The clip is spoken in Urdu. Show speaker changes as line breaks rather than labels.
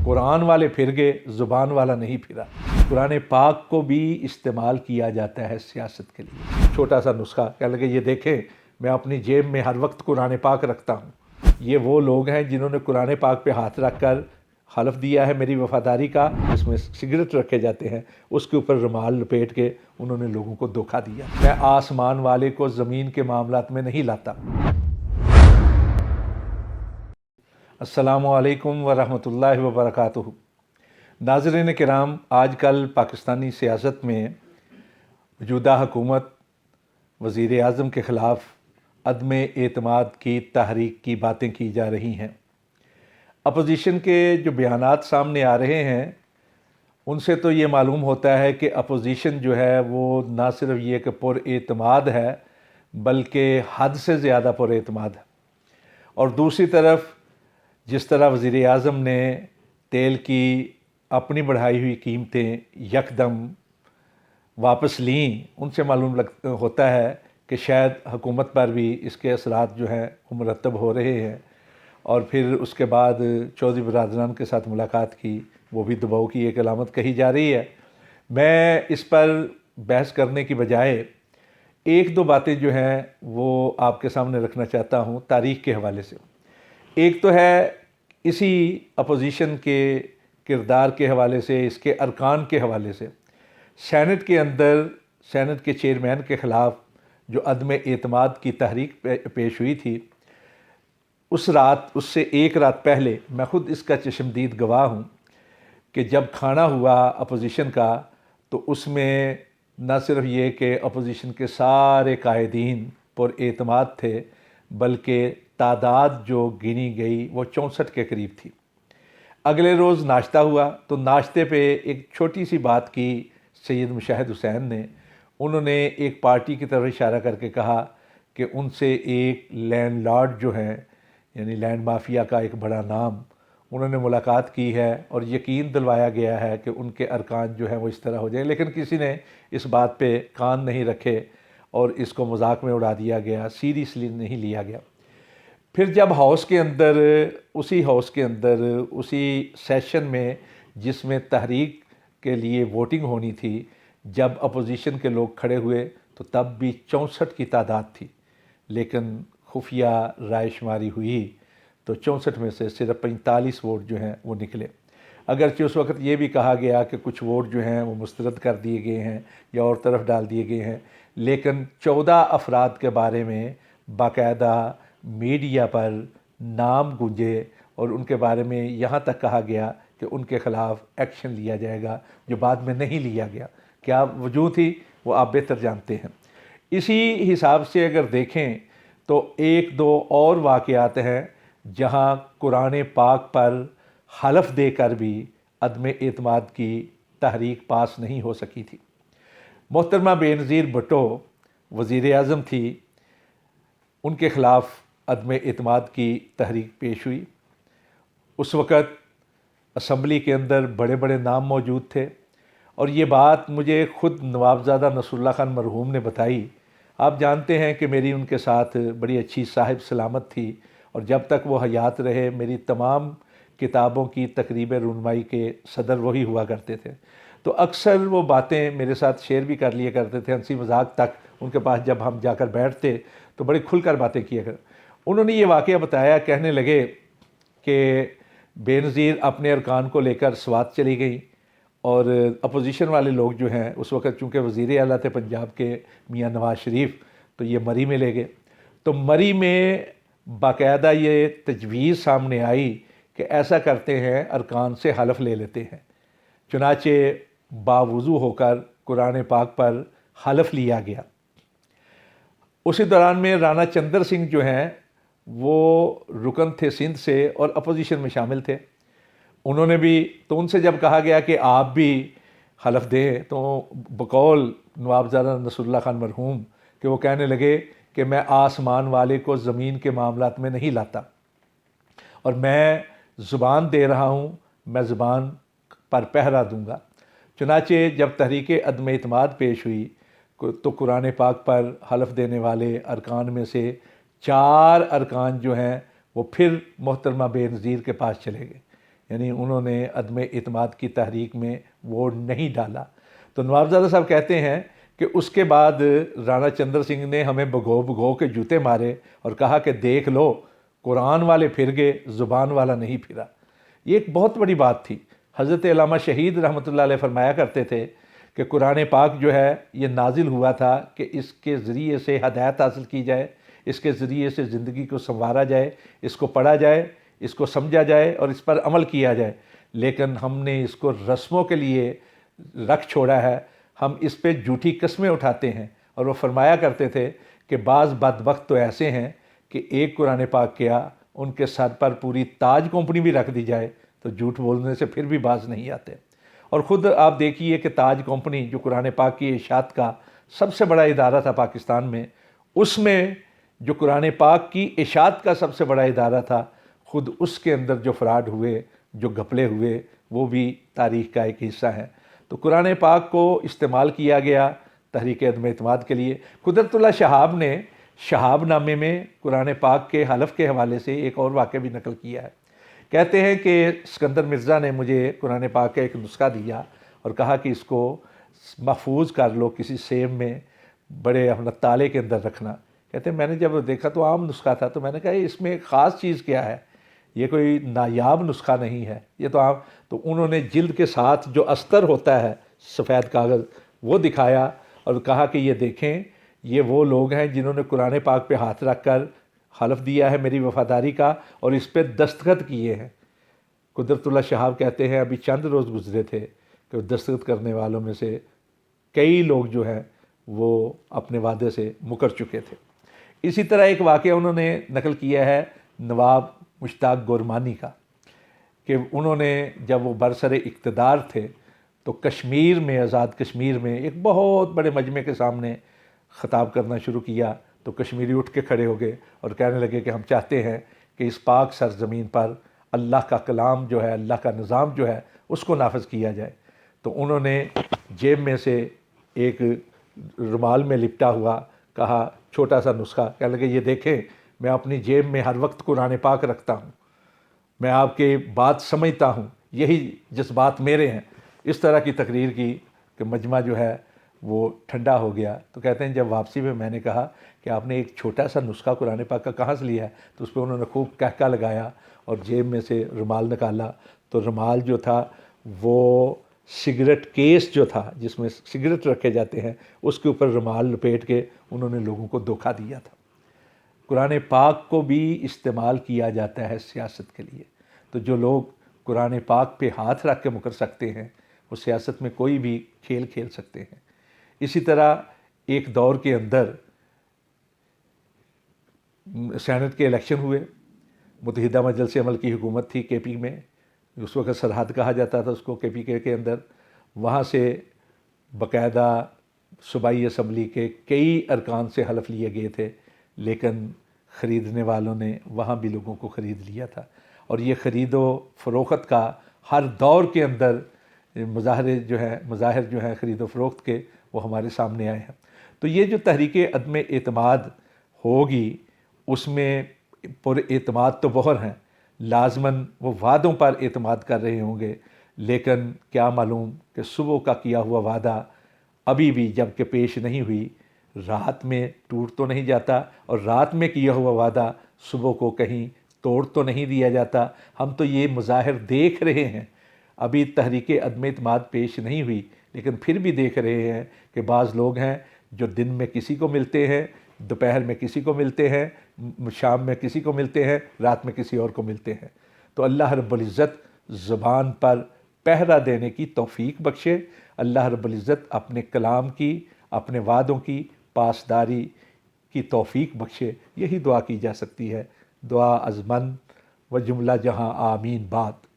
قرآن والے پھر گئے، زبان والا نہیں پھرا۔ قرآن پاک کو بھی استعمال کیا جاتا ہے سیاست کے لیے۔ چھوٹا سا نسخہ کہنے لگے یہ دیکھیں میں اپنی جیب میں ہر وقت قرآن پاک رکھتا ہوں۔ یہ وہ لوگ ہیں جنہوں نے قرآن پاک پہ ہاتھ رکھ کر حلف دیا ہے میری وفاداری کا، جس میں سگریٹ رکھے جاتے ہیں، اس کے اوپر رومال لپیٹ کے انہوں نے لوگوں کو دھوکہ دیا۔ میں آسمان والے کو زمین کے معاملات میں نہیں لاتا۔ السلام علیکم ورحمۃ اللہ وبرکاتہ۔ ناظرین کرام، آج کل پاکستانی سیاست میں موجودہ حکومت وزیر اعظم کے خلاف عدم اعتماد کی تحریک کی باتیں کی جا رہی ہیں۔ اپوزیشن کے جو بیانات سامنے آ رہے ہیں ان سے تو یہ معلوم ہوتا ہے کہ اپوزیشن جو ہے وہ نہ صرف یہ کہ پر اعتماد ہے بلکہ حد سے زیادہ پر اعتماد ہے۔ اور دوسری طرف جس طرح وزیر اعظم نے تیل کی اپنی بڑھائی ہوئی قیمتیں یکدم واپس لیں، ان سے معلوم ہوتا ہے کہ شاید حکومت پر بھی اس کے اثرات جو ہیں وہ مرتب ہو رہے ہیں۔ اور پھر اس کے بعد چودھری برادران کے ساتھ ملاقات کی، وہ بھی دباؤ کی ایک علامت کہی جا رہی ہے۔ میں اس پر بحث کرنے کی بجائے ایک دو باتیں جو ہیں وہ آپ کے سامنے رکھنا چاہتا ہوں تاریخ کے حوالے سے۔ ایک تو ہے اسی اپوزیشن کے کردار کے حوالے سے، اس کے ارکان کے حوالے سے۔ سینٹ کے اندر سینٹ کے چیئرمین کے خلاف جو عدم اعتماد کی تحریک پیش ہوئی تھی، اس سے ایک رات پہلے میں خود اس کا چشمدید گواہ ہوں کہ جب کھانا ہوا اپوزیشن کا تو اس میں نہ صرف یہ کہ اپوزیشن کے سارے قائدین پر اعتماد تھے بلکہ تعداد جو گنی گئی وہ 64 کے قریب تھی۔ اگلے روز ناشتہ ہوا تو ناشتے پہ ایک چھوٹی سی بات کی سید مشاہد حسین نے۔ انہوں نے ایک پارٹی کی طرف اشارہ کر کے کہا کہ ان سے ایک لینڈ لارڈ جو ہیں، یعنی لینڈ مافیا کا ایک بڑا نام، انہوں نے ملاقات کی ہے اور یقین دلوایا گیا ہے کہ ان کے ارکان جو ہیں وہ اس طرح ہو جائیں، لیکن کسی نے اس بات پہ کان نہیں رکھے اور اس کو مذاق میں اڑا دیا گیا، سیریسلی نہیں لیا گیا۔ پھر جب اسی سیشن میں جس میں تحریک کے لیے ووٹنگ ہونی تھی، جب اپوزیشن کے لوگ کھڑے ہوئے تو تب بھی 64 کی تعداد تھی، لیکن خفیہ رائے شماری ہوئی تو 64 میں سے صرف 45 ووٹ جو ہیں وہ نکلے۔ اگرچہ اس وقت یہ بھی کہا گیا کہ کچھ ووٹ جو ہیں وہ مسترد کر دیے گئے ہیں یا اور طرف ڈال دیے گئے ہیں، لیکن 14 افراد کے بارے میں باقاعدہ میڈیا پر نام گونجے اور ان کے بارے میں یہاں تک کہا گیا کہ ان کے خلاف ایکشن لیا جائے گا، جو بعد میں نہیں لیا گیا۔ کیا وجہ تھی وہ آپ بہتر جانتے ہیں۔ اسی حساب سے اگر دیکھیں تو ایک دو اور واقعات ہیں جہاں قرآن پاک پر حلف دے کر بھی عدم اعتماد کی تحریک پاس نہیں ہو سکی تھی۔ محترمہ بے نظیر بھٹو وزیر اعظم تھی، ان کے خلاف عدم اعتماد کی تحریک پیش ہوئی۔ اس وقت اسمبلی کے اندر بڑے بڑے نام موجود تھے اور یہ بات مجھے خود نوابزادہ نصر اللہ خان مرحوم نے بتائی۔ آپ جانتے ہیں کہ میری ان کے ساتھ بڑی اچھی صاحب سلامت تھی اور جب تک وہ حیات رہے میری تمام کتابوں کی تقریب رونمائی کے صدر وہی ہوا کرتے تھے، تو اکثر وہ باتیں میرے ساتھ شیئر بھی کر لیا کرتے تھے، ہنسی مذاق تک ان کے پاس جب ہم جا کر بیٹھتے تو بڑی کھل کر باتیں کیا کرتے۔ انہوں نے یہ واقعہ بتایا، کہنے لگے کہ بے نظیر اپنے ارکان کو لے کر سوات چلی گئیں اور اپوزیشن والے لوگ جو ہیں اس وقت چونکہ وزیر اعلیٰ تھے پنجاب کے میاں نواز شریف، تو یہ مری میں لے گئے۔ تو مری میں باقاعدہ یہ تجویز سامنے آئی کہ ایسا کرتے ہیں ارکان سے حلف لے لیتے ہیں۔ چنانچہ باوضو ہو کر قرآن پاک پر حلف لیا گیا۔ اسی دوران میں رانا چندر سنگھ جو ہیں وہ رکن تھے سندھ سے اور اپوزیشن میں شامل تھے، انہوں نے بھی، تو ان سے جب کہا گیا کہ آپ بھی حلف دیں تو بقول نوابزادہ نصر اللہ خان مرحوم کہ وہ کہنے لگے کہ میں آسمان والے کو زمین کے معاملات میں نہیں لاتا اور میں زبان دے رہا ہوں، میں زبان پر پہرا دوں گا۔ چنانچہ جب تحریک عدم اعتماد پیش ہوئی تو قرآن پاک پر حلف دینے والے ارکان میں سے 4 ارکان جو ہیں وہ پھر محترمہ بے نظیر کے پاس چلے گئے، یعنی انہوں نے عدم اعتماد کی تحریک میں ووٹ نہیں ڈالا۔ تو نوابزادہ صاحب کہتے ہیں کہ اس کے بعد رانا چندر سنگھ نے ہمیں بھگو بھگو کے جوتے مارے اور کہا کہ دیکھ لو قرآن والے پھر گئے، زبان والا نہیں پھرا۔ یہ ایک بہت بڑی بات تھی۔ حضرت علامہ شہید رحمۃ اللہ علیہ فرمایا کرتے تھے کہ قرآن پاک جو ہے یہ نازل ہوا تھا کہ اس کے ذریعے سے ہدایت حاصل کی جائے، اس کے ذریعے سے زندگی کو سنوارا جائے، اس کو پڑھا جائے، اس کو سمجھا جائے اور اس پر عمل کیا جائے۔ لیکن ہم نے اس کو رسموں کے لیے رکھ چھوڑا ہے، ہم اس پہ جھوٹی قسمیں اٹھاتے ہیں۔ اور وہ فرمایا کرتے تھے کہ بعض بدبخت تو ایسے ہیں کہ ایک قرآن پاک کیا ان کے سر پر پوری تاج کمپنی بھی رکھ دی جائے تو جھوٹ بولنے سے پھر بھی باز نہیں آتے۔ اور خود آپ دیکھیے کہ تاج کمپنی جو قرآن پاک کی اشاعت کا سب سے بڑا ادارہ تھا پاکستان میں، اس میں جو قرآن پاک کی اشاعت کا سب سے بڑا ادارہ تھا، خود اس کے اندر جو فراڈ ہوئے، جو گھپلے ہوئے، وہ بھی تاریخ کا ایک حصہ ہے۔ تو قرآن پاک کو استعمال کیا گیا تحریک عدم اعتماد کے لیے۔ قدرت اللہ شہاب نے شہاب نامے میں قرآن پاک کے حلف کے حوالے سے ایک اور واقعہ بھی نقل کیا ہے۔ کہتے ہیں کہ اسکندر مرزا نے مجھے قرآن پاک کا ایک نسخہ دیا اور کہا کہ اس کو محفوظ کر لو کسی سیب میں، بڑے اپنا تالے کے اندر رکھنا۔ کہتے ہیں میں نے جب دیکھا تو عام نسخہ تھا، تو میں نے کہا اس میں خاص چیز کیا ہے، یہ کوئی نایاب نسخہ نہیں ہے، یہ تو عام۔ تو انہوں نے جلد کے ساتھ جو استر ہوتا ہے سفید کاغذ وہ دکھایا اور کہا کہ یہ دیکھیں، یہ وہ لوگ ہیں جنہوں نے قرآن پاک پہ ہاتھ رکھ کر حلف دیا ہے میری وفاداری کا اور اس پہ دستخط کیے ہیں۔ قدرت اللہ شہاب کہتے ہیں ابھی چند روز گزرے تھے کہ دستخط کرنے والوں میں سے کئی لوگ جو ہیں وہ اپنے وعدے سے مکر چکے تھے۔ اسی طرح ایک واقعہ انہوں نے نقل کیا ہے نواب مشتاق گورمانی کا، کہ انہوں نے جب وہ برسر اقتدار تھے تو کشمیر میں، آزاد کشمیر میں ایک بہت بڑے مجمع کے سامنے خطاب کرنا شروع کیا تو کشمیری اٹھ کے کھڑے ہو گئے اور کہنے لگے کہ ہم چاہتے ہیں کہ اس پاک سرزمین پر اللہ کا کلام جو ہے، اللہ کا نظام جو ہے اس کو نافذ کیا جائے۔ تو انہوں نے جیب میں سے ایک رومال میں لپٹا ہوا کہا، چھوٹا سا نسخہ، کہنے لگے یہ دیکھیں میں اپنی جیب میں ہر وقت قرآن پاک رکھتا ہوں، میں آپ کے بات سمجھتا ہوں، یہی جذبات میرے ہیں۔ اس طرح کی تقریر کی کہ مجمع جو ہے وہ ٹھنڈا ہو گیا۔ تو کہتے ہیں جب واپسی میں میں نے کہا کہ آپ نے ایک چھوٹا سا نسخہ قرآن پاک کا کہاں سے لیا ہے، تو اس پہ انہوں نے خوب کہکا لگایا اور جیب میں سے رومال نکالا تو رومال جو تھا وہ سگریٹ کیس جو تھا جس میں سگریٹ رکھے جاتے ہیں اس کے اوپر رومال لپیٹ کے انہوں نے لوگوں کو دھوکہ دیا تھا۔ قرآن پاک کو بھی استعمال کیا جاتا ہے سیاست کے لیے۔ تو جو لوگ قرآن پاک پہ ہاتھ رکھ کے مکر سکتے ہیں وہ سیاست میں کوئی بھی کھیل کھیل سکتے ہیں۔ اسی طرح ایک دور کے اندر سینٹ کے الیکشن ہوئے، متحدہ مجلس عمل کی حکومت تھی کے پی میں، اس وقت سرحد کہا جاتا تھا اس کو، کے پی کے اندر۔ وہاں سے باقاعدہ صوبائی اسمبلی کے کئی ارکان سے حلف لیے گئے تھے، لیکن خریدنے والوں نے وہاں بھی لوگوں کو خرید لیا تھا۔ اور یہ خرید و فروخت کا ہر دور کے اندر مظاہر جو ہیں خرید و فروخت کے وہ ہمارے سامنے آئے ہیں۔ تو یہ جو تحریک عدم اعتماد ہوگی اس میں پر اعتماد تو بہر ہیں، لازماً وہ وعدوں پر اعتماد کر رہے ہوں گے، لیکن کیا معلوم کہ صبح کا کیا ہوا وعدہ ابھی بھی جب کہ پیش نہیں ہوئی، رات میں ٹوٹ تو نہیں جاتا، اور رات میں کیا ہوا وعدہ صبح کو کہیں توڑ تو نہیں دیا جاتا۔ ہم تو یہ مظاہر دیکھ رہے ہیں، ابھی تحریک عدم اعتماد پیش نہیں ہوئی لیکن پھر بھی دیکھ رہے ہیں کہ بعض لوگ ہیں جو دن میں کسی کو ملتے ہیں، دوپہر میں کسی کو ملتے ہیں، شام میں کسی کو ملتے ہیں، رات میں کسی اور کو ملتے ہیں۔ تو اللہ رب العزت زبان پر پہرا دینے کی توفیق بخشے، اللہ رب العزت اپنے کلام کی، اپنے وعدوں کی پاسداری کی توفیق بخشے، یہی دعا کی جا سکتی ہے۔ دعا از من و جملہ جہاں آمین بات۔